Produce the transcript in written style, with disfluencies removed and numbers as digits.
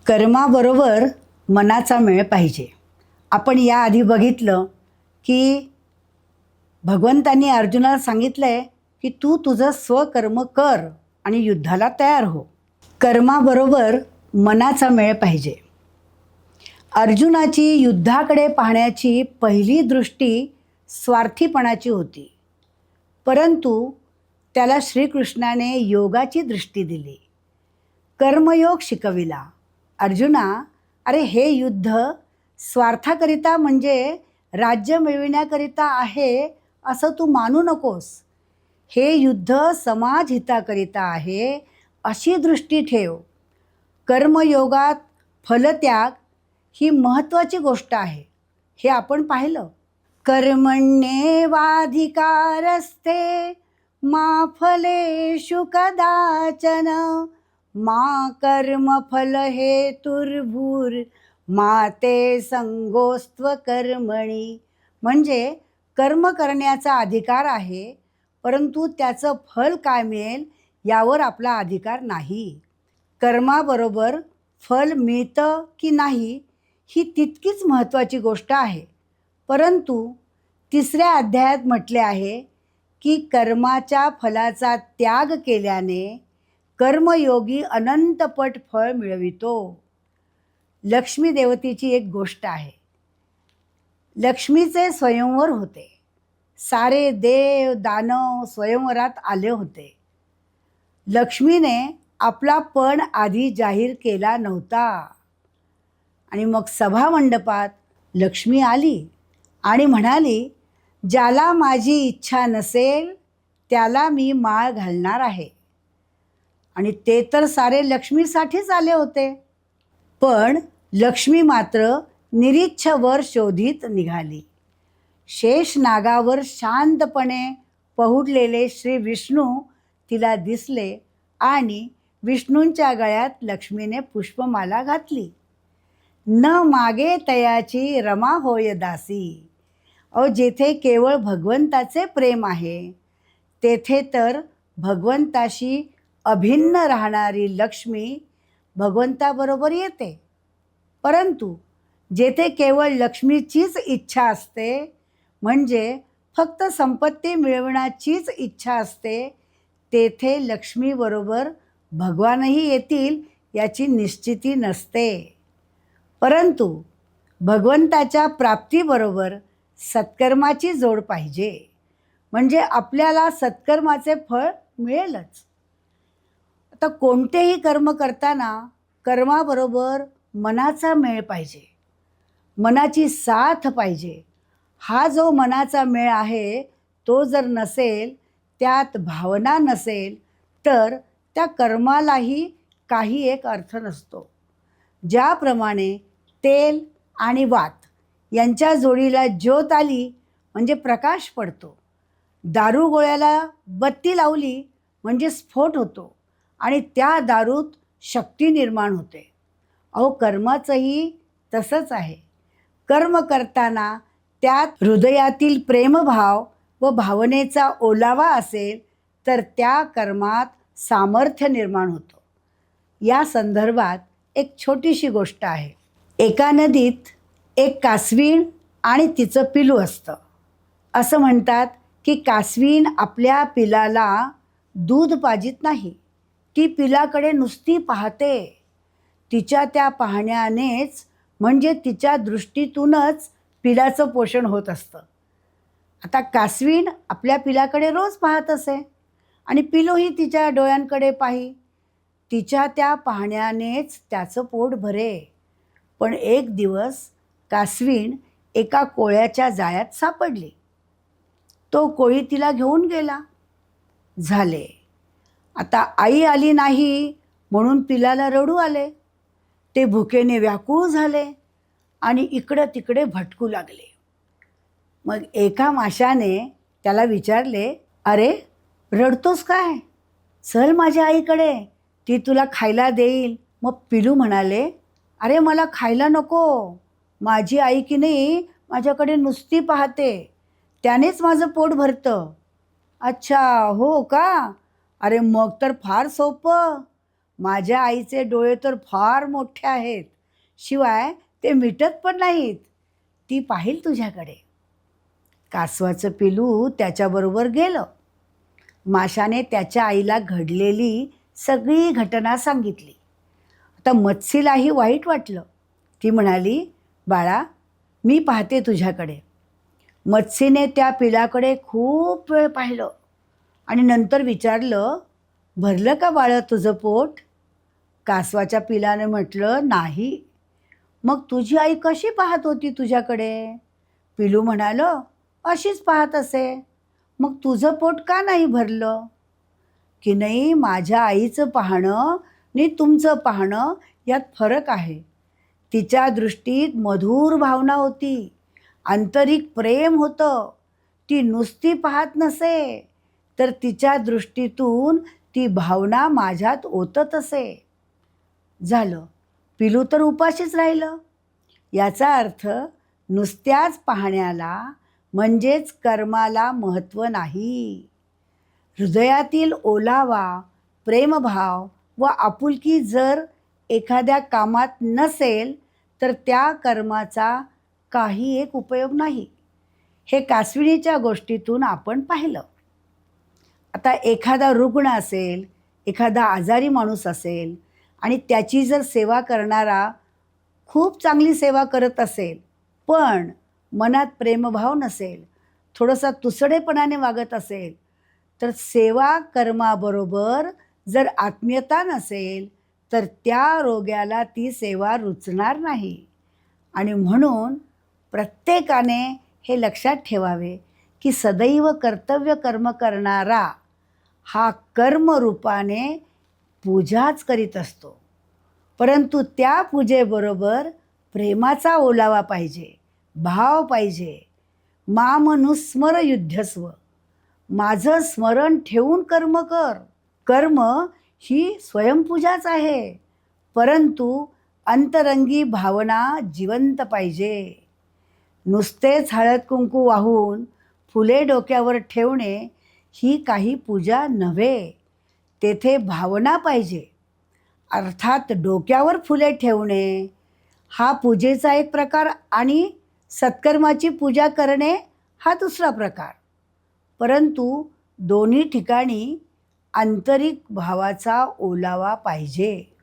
कर्माबरोबर मनाचा मेळ पाहिजे. आपण याआधी बघितलं की भगवंतांनी अर्जुनाला सांगितलं आहे की तू तुझं स्वकर्म कर आणि युद्धाला तयार हो. कर्माबरोबर मनाचा मेळ पाहिजे. अर्जुनाची युद्धाकडे पाहण्याची पहिली दृष्टी स्वार्थीपणाची होती, परंतु त्याला श्रीकृष्णाने योगाची दृष्टी दिली, कर्मयोग शिकविला. अर्जुना, अरे हे युद्ध स्वार्थाकरिता म्हणजे राज्य मिळविण्याकरिता आहे असं तू मानू नकोस. हे युद्ध समाजहिताकरिता आहे अशी दृष्टी ठेव. कर्मयोगात फलत्याग ही महत्त्वाची गोष्ट आहे, हे आपण पाहिलं. कर्मण्येवाधिकारस्ते मा फलेषु कदाचन मा कर्मफल हेतुर्भूर मा ते संगोस्त्व कर्मणी. म्हणजे कर्म करण्याचा अधिकार आहे, परंतु त्याचं फल काय मिळेल यावर आपला अधिकार नाही. कर्माबरोबर फल मिळतं की नाही ही तितकीच महत्त्वाची गोष्ट आहे, परंतु तिसऱ्या अध्यायात म्हटले आहे की कर्माच्या फलाचा त्याग केल्याने कर्मयोगी अनंतपट फळ मिळवितो. लक्ष्मी देवतेची एक गोष्ट आहे. लक्ष्मीचे स्वयंवर होते. सारे देव दानव स्वयंवरात आले होते. लक्ष्मीने आपला पण आधी जाहीर केला नव्हता आणि मग सभामंडपात लक्ष्मी आली आणि म्हणाली, ज्याला माझी इच्छा नसेल त्याला मी माळ घालणार आहे. आणि ते तर सारे लक्ष्मीसाठीच आले होते, पण लक्ष्मी मात्र निरीच्छ वर शोधित निघाली. शेष नागावर शांतपणे पहुडलेले श्री विष्णू तिला दिसले आणि विष्णूंच्या गळ्यात लक्ष्मीने पुष्पमाला घातली. न मागे तयाची रमा होय दासी. जेथे केवळ भगवंताचे प्रेम आहे तेथे तर भगवंताशी अभिन्न राहणारी लक्ष्मी भगवंताबरोबर येते, परंतु जेथे केवळ लक्ष्मीचीच इच्छा असते, म्हणजे फक्त संपत्ती मिळवण्याचीच इच्छा असते, तेथे लक्ष्मीबरोबर भगवानही येतील याची निश्चिती नसते. परंतु भगवंताच्या प्राप्तीबरोबर सत्कर्माची जोड पाहिजे, म्हणजे आपल्याला सत्कर्माचे फळ मिळेलच. आता कोणतेही कर्म करताना कर्माबरोबर मनाचा मेळ पाहिजे, मनाची साथ पाहिजे. हा जो मनाचा मेळ आहे तो जर नसेल, त्यात भावना नसेल, तर त्या कर्मालाही काही एक अर्थ नसतो. ज्याप्रमाणे तेल आणि वात यांच्या जोडीला ज्योत आली म्हणजे प्रकाश पडतो, दारू गोळ्याला बत्ती लावली म्हणजे स्फोट होतो आणि त्या दारूत शक्ती निर्माण होते. कर्माचंही तसंच आहे. कर्म करताना त्यात हृदयातील प्रेमभाव व भावनेचा ओलावा असेल तर त्या कर्मात सामर्थ्य निर्माण होतं. या संदर्भात एक छोटीशी गोष्ट आहे. एका नदीत एक कासवीण आणि तिचं पिलू असतं. असं म्हणतात की कासवीण आपल्या पिलाला दूध पाजित नाही, ती पिलाकडे नुसती पाहते. तिच्या त्या पाहण्यानेच म्हणजे तिच्या दृष्टीतूनच पिलाचं पोषण होत असतं. आता कासवीण आपल्या पिलाकडे रोज पाहत असे आणि पिलूही तिच्या डोळ्यांकडे पाही. तिच्या त्या पाहण्यानेच त्याचं पोट भरे. पण एक दिवस कासवीण एका कोळ्याच्या जाळ्यात सापडली. तो कोळी तिला घेऊन गेला. झाले. आता आई आली नाही म्हणून पिलाला रडू आले. ते भुकेने व्याकुळ झाले आणि इकडं तिकडे भटकू लागले. मग एका माशाने त्याला विचारले, अरे रडतोस काय? चल माझ्या आईकडे, ती तुला खायला देईल. मग पिलू म्हणाले, अरे मला खायला नको, माझी आई की नाही माझ्याकडे नुसती पाहते, त्यानेच माझं पोट भरतं. अच्छा हो का? अरे मग तर फार सोपं. माझ्या आईचे डोळे तर फार मोठे आहेत, शिवाय ते मिटत पण नाहीत. ती पाहील तुझ्याकडे. कासवाचं पिलू त्याच्याबरोबर गेलं. माशाने त्याच्या आईला घडलेली सगळी घटना सांगितली. आता मत्सीलाही वाईट वाटलं. ती म्हणाली, बाळा, मी पाहते तुझ्याकडे. मत्सीने त्या पिलाकडे खूप वेळ पाहिलं आणि नंतर विचारलं, भरलं का बाळं तुझं पोट? कासवाच्या पिलाने म्हटलं, नाही. मग तुझी आई कशी पाहत होती तुझ्याकडे? पिलू म्हणालं, अशीच पाहत असे. मग तुझं पोट का नाही भरलं? की नाही, माझ्या आईचं पाहणं आणि तुमचं पाहणं यात फरक आहे. तिच्या दृष्टीत मधुर भावना होती, आंतरिक प्रेम होतं. ती नुसती पाहत नसे, तर तिच्या दृष्टीतून ती भावना माझ्यात ओतत असे. झालं, पिलू तर उपाशीच राहिलं. याचा अर्थ नुसत्याच पाहण्याला म्हणजेच कर्माला महत्त्व नाही. हृदयातील ओलावा, प्रेमभाव व आपुलकी जर एखाद्या कामात नसेल तर त्या कर्माचा काही एक उपयोग नाही. हे कासविणीच्या गोष्टीतून आपण पाहिलं. आता एखादा रुग्ण असेल, एखादा आजारी माणूस असेल आणि त्याची जर सेवा करणारा खूप चांगली सेवा करत असेल, पण मनात प्रेमभाव नसेल, थोडासा तुसडेपणाने वागत असेल, तर सेवा कर्माबरोबर जर आत्मीयता नसेल तर त्या रोग्याला ती सेवा रुचणार नाही. आणि म्हणून प्रत्येकाने हे लक्षात ठेवावे की सदैव कर्तव्य कर्म करणारा हा कर्मरूपाने पूजाच करीत असतो, परंतु त्या पूजेबरोबर प्रेमाचा ओलावा पाहिजे, भाव पाहिजे. मामनुस्मर युद्धस्व, माझं स्मरण ठेवून कर्म कर. कर्म ही स्वयंपूजाच आहे, परंतु अंतरंगी भावना जिवंत पाहिजे. नुसतेच हळद कुंकू वाहून फुले डोक्यावर ठेवणे ही काही पूजा नव्हे. तेथे भावना पाहिजे. अर्थात डोक्यावर फुले ठेवणे हा पूजेचा एक प्रकार आणि सत्कर्माची पूजा करणे हा दुसरा प्रकार. परंतु दोन्ही ठिकाणी आंतरिक भावाचा ओलावा पाहिजे.